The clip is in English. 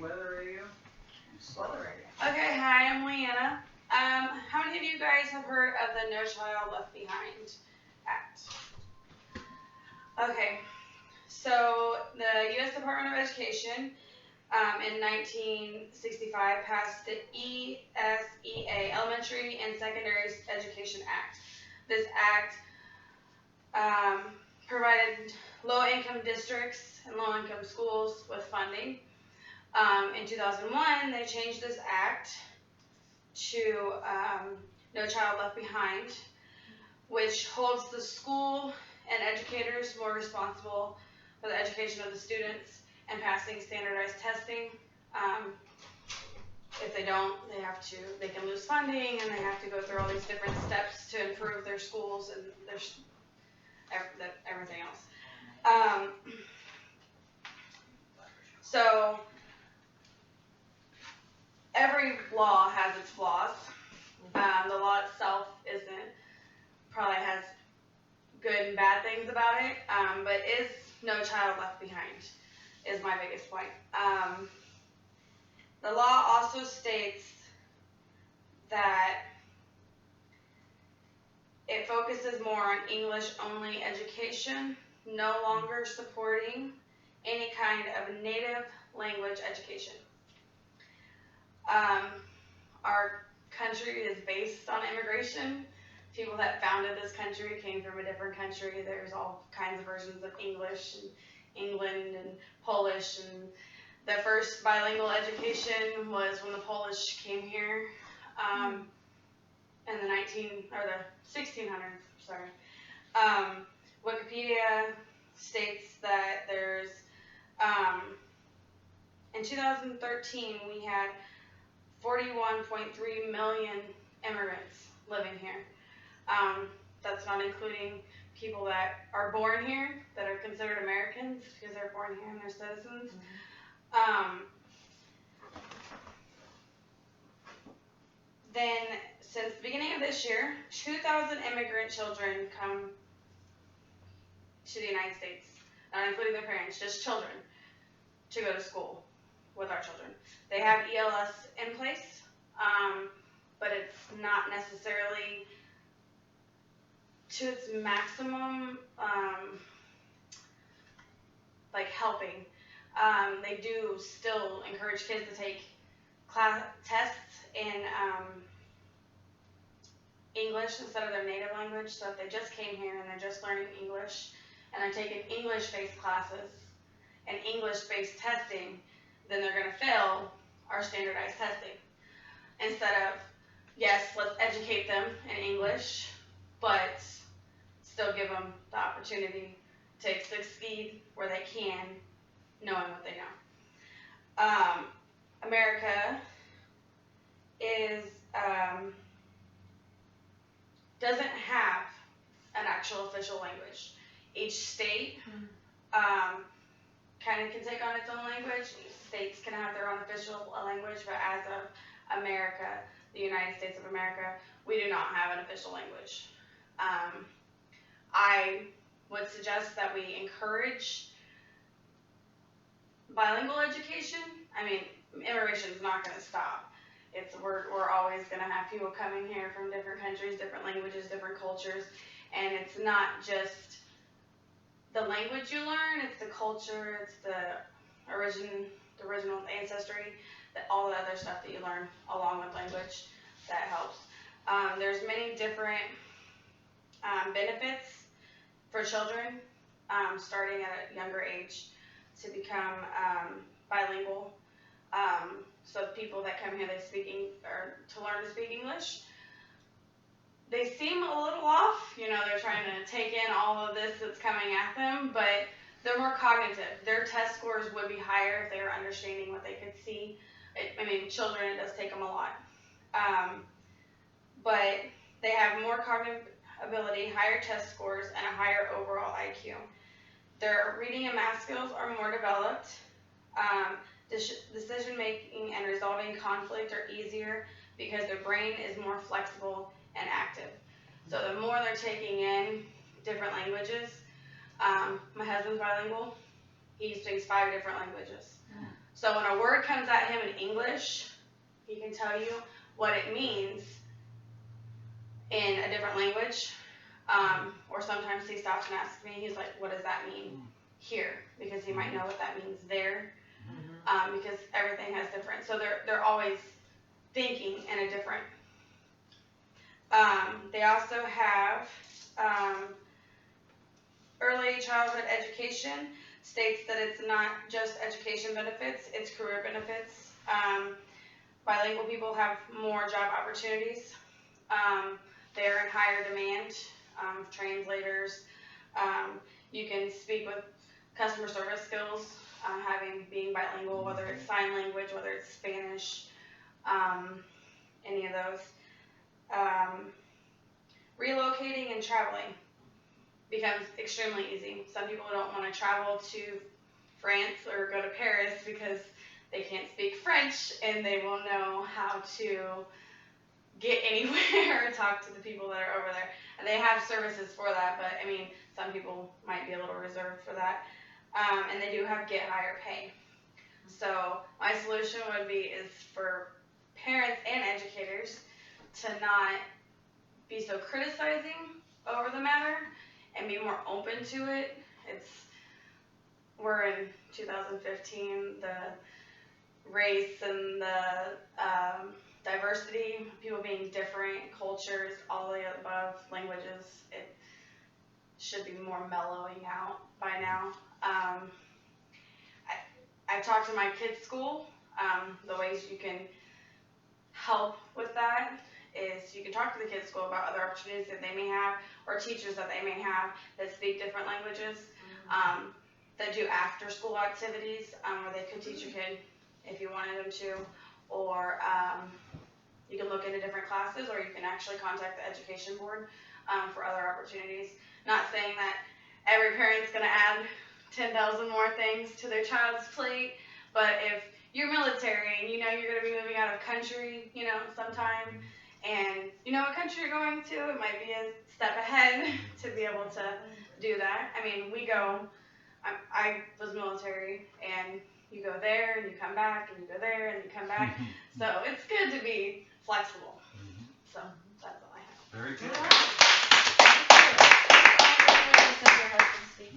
Weather Radio. Weather Radio. Okay, hi, I'm Leanna. How many of you guys have heard of the No Child Left Behind Act? Okay, so the U.S. Department of Education in 1965 passed the ESEA, Elementary and Secondary Education Act. This act provided low-income districts and low-income schools with funding. In 2001, they changed this act to No Child Left Behind, which holds the school and educators more responsible for the education of the students and passing standardized testing. If they don't, they can lose funding, and they have to go through all these different steps to improve their schools and everything else. So every law has its flaws. The law itself probably has good and bad things about it, but is no child left behind is my biggest point. The law also states that it focuses more on English-only education, no longer supporting any kind of native language education. Our country is based on immigration. People that founded this country came from a different country. There's all kinds of versions of English in England and Polish, and the first bilingual education was when the Polish came here in the 1600s. Wikipedia states that there's in 2013 we had 41.3 million immigrants living here. That's not including people that are born here, that are considered Americans because they're born here and they're citizens. Then, since the beginning of this year, 2,000 immigrant children come to the United States, not including their parents, just children, to go to school with our children. They have ELS in place, but it's not necessarily to its maximum, helping. They do still encourage kids to take tests in English instead of their native language. So if they just came here and they're just learning English and they're taking English-based classes and English-based testing, then they're going to fail our standardized testing. Instead of, yes, let's educate them in English, but still give them the opportunity to succeed where they can, knowing what they know. America doesn't have an actual official language. Each state kind of can take on its own language. States can have their own official language, but as of America, the United States of America, we do not have an official language. I would suggest that we encourage bilingual education. I mean, immigration is not going to stop. We're always going to have people coming here from different countries, different languages, different cultures, and it's not just the language you learn, it's the culture, it's the original ancestry, all the other stuff that you learn along with language that helps. There's many different benefits for children starting at a younger age to become bilingual. So people that come here to learn to speak English, they seem a little off. They're trying to take in all of this that's coming at them, but they're more cognitive. Their test scores would be higher if they were understanding what they could see. Children, it does take them a lot. But they have more cognitive ability, higher test scores, and a higher overall IQ. Their reading and math skills are more developed. Decision making and resolving conflict are easier because their brain is more flexible and active. So the more they're taking in different languages, my husband's bilingual. He speaks 5 different languages. So when a word comes at him in English, he can tell you what it means in a different language. Or sometimes he stops and asks me, he's like, what does that mean here? Because he might know what that means there. Because everything has different. So they're always thinking in a different. They also have early childhood education. States that it's not just education benefits, it's career benefits. Bilingual people have more job opportunities. They're in higher demand. Translators. You can speak with customer service skills, being bilingual, whether it's sign language, whether it's Spanish, any of those. Relocating and traveling becomes extremely easy. Some people don't want to travel to France or go to Paris because they can't speak French and they won't know how to get anywhere or talk to the people that are over there. And they have services for that, but I mean, some people might be a little reserved for that. And they do have get higher pay. So my solution would be is for parents and educators to not be so criticizing over the matter and be more open to it. We're in 2015, the race and the diversity, people being different, cultures, all the above, languages, it should be more mellowing out by now. I've talked to my kids' school. The ways you can help with that is you can talk to the kids' school about other opportunities that they may have, or teachers that they may have that speak different languages, that do after-school activities where they could teach your kid if you wanted them to, or you can look into different classes, or you can actually contact the education board for other opportunities. Not saying that every parent's going to add 10,000 more things to their child's plate, but if you're military and you know you're going to be moving out of country, sometime, and you know what country you're going to, it might be a step ahead to be able to do that. I mean, I was military, and you go there and you come back, and you go there and you come back. So it's good to be flexible. So that's all I have. Very good. All right. Your husband speak.